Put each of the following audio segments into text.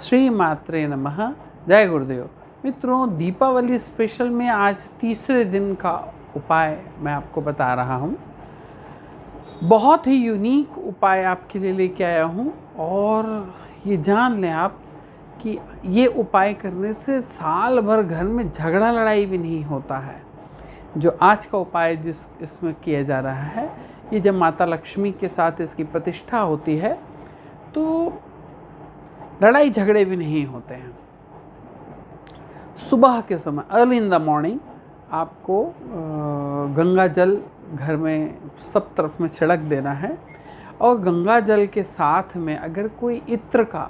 श्री मात्रे नमः। जय गुरुदेव। मित्रों, दीपावली स्पेशल में आज तीसरे दिन का उपाय मैं आपको बता रहा हूँ। बहुत ही यूनिक उपाय आपके लिए लेके आया हूँ और ये जान लें आप कि ये उपाय करने से साल भर घर में झगड़ा लड़ाई भी नहीं होता है। जो आज का उपाय इसमें किया जा रहा है, ये जब माता लक्ष्मी के साथ इसकी प्रतिष्ठा होती है तो लड़ाई झगड़े भी नहीं होते हैं। सुबह के समय अर्ली इन द मॉर्निंग आपको गंगा जल घर में सब तरफ में छिड़क देना है और गंगा जल के साथ में अगर कोई इत्र का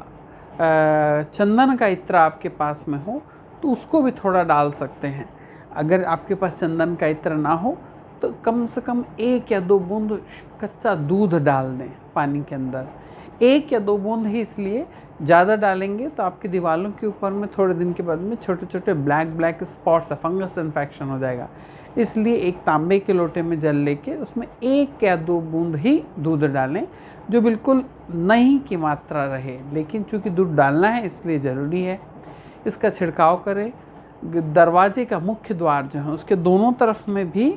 चंदन का इत्र आपके पास में हो तो उसको भी थोड़ा डाल सकते हैं। अगर आपके पास चंदन का इत्र ना हो तो कम से कम 1 या 2 बूंद कच्चा दूध डाल दें पानी के अंदर। 1 या 2 बूंद ही, इसलिए ज़्यादा डालेंगे तो आपकी दीवारों के ऊपर में थोड़े दिन के बाद में छोटे छोटे ब्लैक स्पॉट्स, फंगस इन्फेक्शन हो जाएगा। इसलिए एक तांबे के लोटे में जल लेके उसमें 1 या 2 बूंद ही दूध डालें, जो बिल्कुल नहीं की मात्रा रहे, लेकिन चूँकि दूध डालना है इसलिए ज़रूरी है। इसका छिड़काव करें। दरवाजे का मुख्य द्वार जो है उसके दोनों तरफ में भी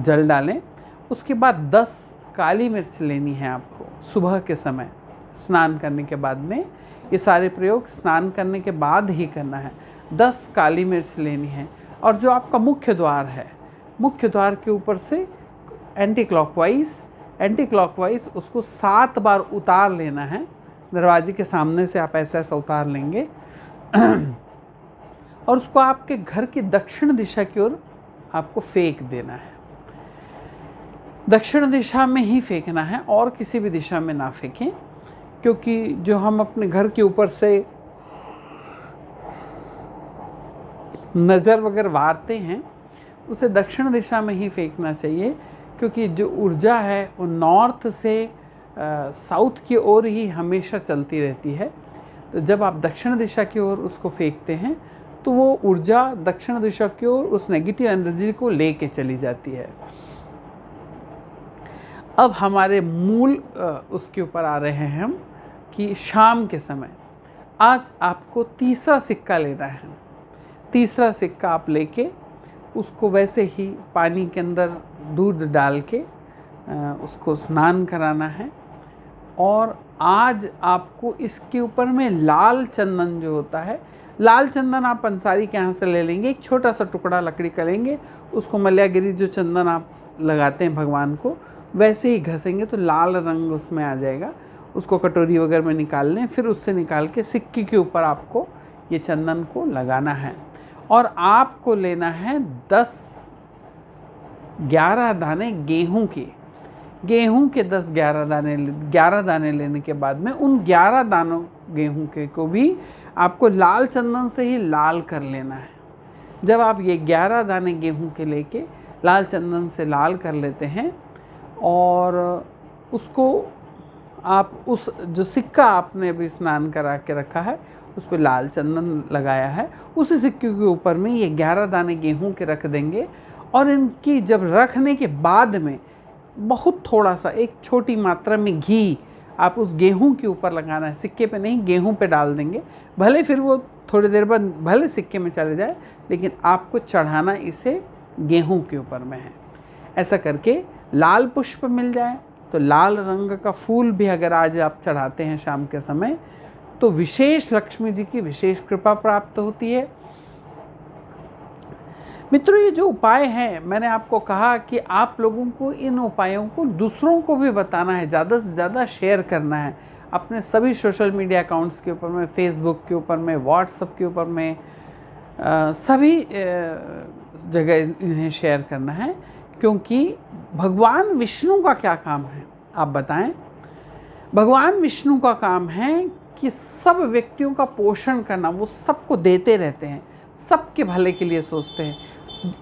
जल डालें। उसके बाद 10 काली मिर्च लेनी है आपको सुबह के समय स्नान करने के बाद में। ये सारे प्रयोग स्नान करने के बाद ही करना है। 10 काली मिर्च लेनी है और जो आपका मुख्य द्वार है, मुख्य द्वार के ऊपर से एंटी क्लॉकवाइज उसको 7 बार उतार लेना है। दरवाजे के सामने से आप ऐसा उतार लेंगे और उसको आपके घर की दक्षिण दिशा की ओर आपको फेंक देना है। दक्षिण दिशा में ही फेंकना है और किसी भी दिशा में ना फेंकें, क्योंकि जो हम अपने घर के ऊपर से नज़र वगैरह वारते हैं उसे दक्षिण दिशा में ही फेंकना चाहिए, क्योंकि जो ऊर्जा है वो नॉर्थ से साउथ की ओर ही हमेशा चलती रहती है। तो जब आप दक्षिण दिशा की ओर उसको फेंकते हैं तो वो ऊर्जा दक्षिण दिशा की ओर उस नेगेटिव एनर्जी को लेके चली जाती है। अब हमारे मूल उसके ऊपर आ रहे हैं हम कि शाम के समय आज आपको तीसरा सिक्का लेना है। तीसरा सिक्का आप लेके उसको वैसे ही पानी के अंदर दूध डाल के उसको स्नान कराना है। और आज आपको इसके ऊपर में लाल चंदन जो होता है, लाल चंदन आप पंसारी के यहाँ से ले लेंगे। एक छोटा सा टुकड़ा लकड़ी का लेंगे, उसको मल्यागिरी जो चंदन आप लगाते हैं भगवान को, वैसे ही घसेंगे तो लाल रंग उसमें आ जाएगा। उसको कटोरी वगैरह में निकाल लें, फिर उससे निकाल के सिक्के के ऊपर आपको ये चंदन को लगाना है। और आपको लेना है 11 दाने गेहूं के 11 दाने लेने के बाद में उन 11 दानों गेहूं के को भी आपको लाल चंदन से ही लाल कर लेना है। जब आप ये 11 दाने गेहूं के लेके लाल चंदन से लाल कर लेते हैं और उसको आप उस जो सिक्का आपने अभी स्नान करा के रखा है उस पर लाल चंदन लगाया है, उसी सिक्के के ऊपर में ये 11 दाने गेहूं के रख देंगे। और इनकी जब रखने के बाद में बहुत थोड़ा सा एक छोटी मात्रा में घी आप उस गेहूं के ऊपर लगाना है। सिक्के पे नहीं, गेहूं पे डाल देंगे। भले फिर वो थोड़ी देर बाद भले सिक्के में चले जाए, लेकिन आपको चढ़ाना इसे गेहूं के ऊपर में है। ऐसा करके लाल पुष्प मिल जाए तो लाल रंग का फूल भी अगर आज आप चढ़ाते हैं शाम के समय तो विशेष लक्ष्मी जी की विशेष कृपा प्राप्त होती है। मित्रों, ये जो उपाय हैं, मैंने आपको कहा कि आप लोगों को इन उपायों को दूसरों को भी बताना है, ज़्यादा से ज़्यादा शेयर करना है अपने सभी सोशल मीडिया अकाउंट्स के ऊपर में, फेसबुक के ऊपर में, व्हाट्सएप के ऊपर में, सभी जगह इन्हें शेयर करना है। क्योंकि भगवान विष्णु का क्या काम है आप बताएं? भगवान विष्णु का काम है कि सब व्यक्तियों का पोषण करना। वो सबको देते रहते हैं, सबके भले के लिए सोचते हैं।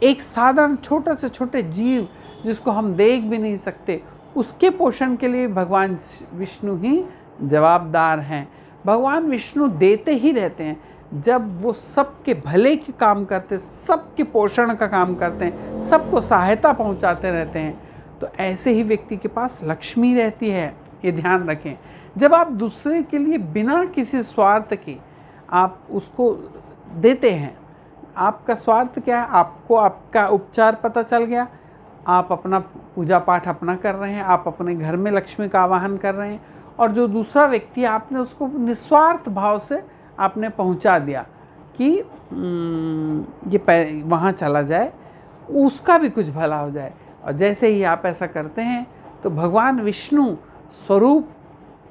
एक साधारण छोटे से छोटे जीव जिसको हम देख भी नहीं सकते, उसके पोषण के लिए भगवान विष्णु ही जवाबदार हैं। भगवान विष्णु देते ही रहते हैं। जब वो सबके भले के काम करते, सबके पोषण का काम करते हैं, सबको सहायता पहुंचाते रहते हैं, तो ऐसे ही व्यक्ति के पास लक्ष्मी रहती है। ये ध्यान रखें। जब आप दूसरे के लिए बिना किसी स्वार्थ के आप उसको देते हैं, आपका स्वार्थ क्या है? आपको आपका उपचार पता चल गया, आप अपना पूजा पाठ अपना कर रहे हैं, आप अपने घर में लक्ष्मी का आवाहन कर रहे हैं, और जो दूसरा व्यक्ति आपने उसको निस्वार्थ भाव से आपने पहुंचा दिया कि ये वहाँ चला जाए, उसका भी कुछ भला हो जाए। और जैसे ही आप ऐसा करते हैं तो भगवान विष्णु स्वरूप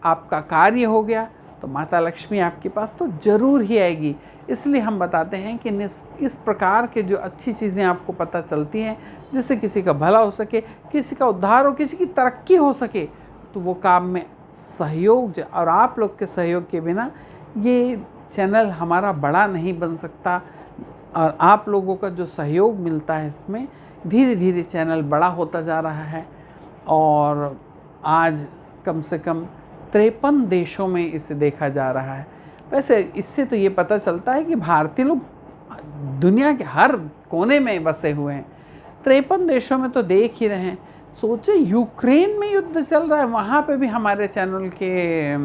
आपका कार्य हो गया, तो माता लक्ष्मी आपके पास तो ज़रूर ही आएगी। इसलिए हम बताते हैं कि इस प्रकार के जो अच्छी चीज़ें आपको पता चलती हैं, जिससे किसी का भला हो सके, किसी का उद्धार हो, किसी की तरक्की हो सके, तो वो काम में सहयोग, और आप लोग के सहयोग के बिना ये चैनल हमारा बड़ा नहीं बन सकता। और आप लोगों का जो सहयोग मिलता है, इसमें धीरे धीरे चैनल बड़ा होता जा रहा है, और आज कम से कम 53 देशों में इसे देखा जा रहा है। वैसे इससे तो ये पता चलता है कि भारतीय लोग दुनिया के हर कोने में बसे हुए हैं। 53 देशों में तो देख ही रहे हैं। सोचे यूक्रेन में युद्ध चल रहा है, वहाँ पे भी हमारे चैनल के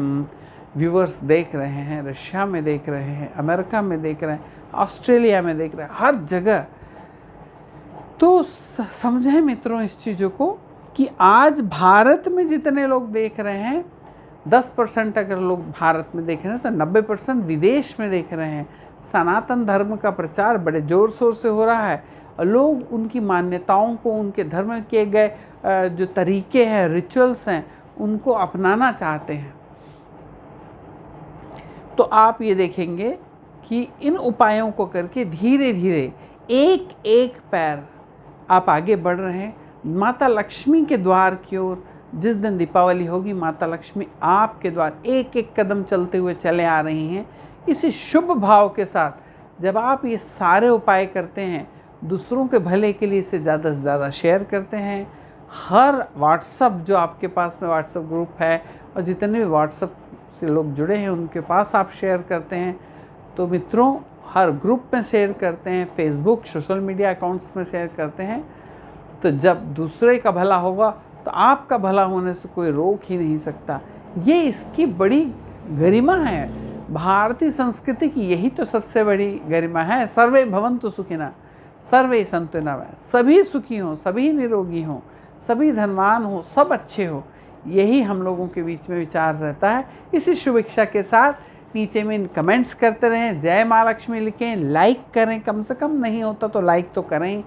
व्यूअर्स देख रहे हैं, रशिया में देख रहे हैं, अमेरिका में देख रहे हैं, ऑस्ट्रेलिया में देख रहे हैं, हर जगह। तो समझें मित्रों इस चीज़ों को कि आज भारत में जितने लोग देख रहे हैं, 10% अगर लोग भारत में देख रहे हैं तो 90% विदेश में देख रहे हैं। सनातन धर्म का प्रचार बड़े ज़ोर शोर से हो रहा है, और लोग उनकी मान्यताओं को, उनके धर्म में किए गए जो तरीके हैं, रिचुअल्स हैं, उनको अपनाना चाहते हैं। तो आप ये देखेंगे कि इन उपायों को करके धीरे धीरे एक एक पैर आप आगे बढ़ रहे हैं माता लक्ष्मी के द्वार की ओर। जिस दिन दीपावली होगी, माता लक्ष्मी आपके द्वार एक एक कदम चलते हुए चले आ रही हैं। इसी शुभ भाव के साथ जब आप ये सारे उपाय करते हैं, दूसरों के भले के लिए इसे ज़्यादा से ज़्यादा शेयर करते हैं, हर व्हाट्सअप जो आपके पास में व्हाट्सअप ग्रुप है और जितने भी व्हाट्सअप से लोग जुड़े हैं उनके पास आप शेयर करते हैं, तो मित्रों हर ग्रुप में शेयर करते हैं, फेसबुक सोशल मीडिया अकाउंट्स में शेयर करते हैं, तो जब दूसरे का भला होगा तो आपका भला होने से कोई रोक ही नहीं सकता। ये इसकी बड़ी गरिमा है। भारतीय संस्कृति की यही तो सबसे बड़ी गरिमा है। सर्वे भवन्तु सुखिनः सर्वे सन्तु निरामयाः। सभी सुखी हों, सभी निरोगी हों, सभी धनवान हों, सब अच्छे हों, यही हम लोगों के बीच में विचार रहता है। इसी शुभ इच्छा के साथ नीचे में कमेंट्स करते रहें, जय माँ लक्ष्मी लिखें, लाइक करें, कम से कम नहीं होता तो लाइक तो करें,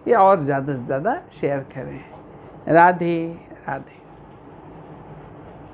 या और ज़्यादा से ज़्यादा शेयर करें। राधे राधे।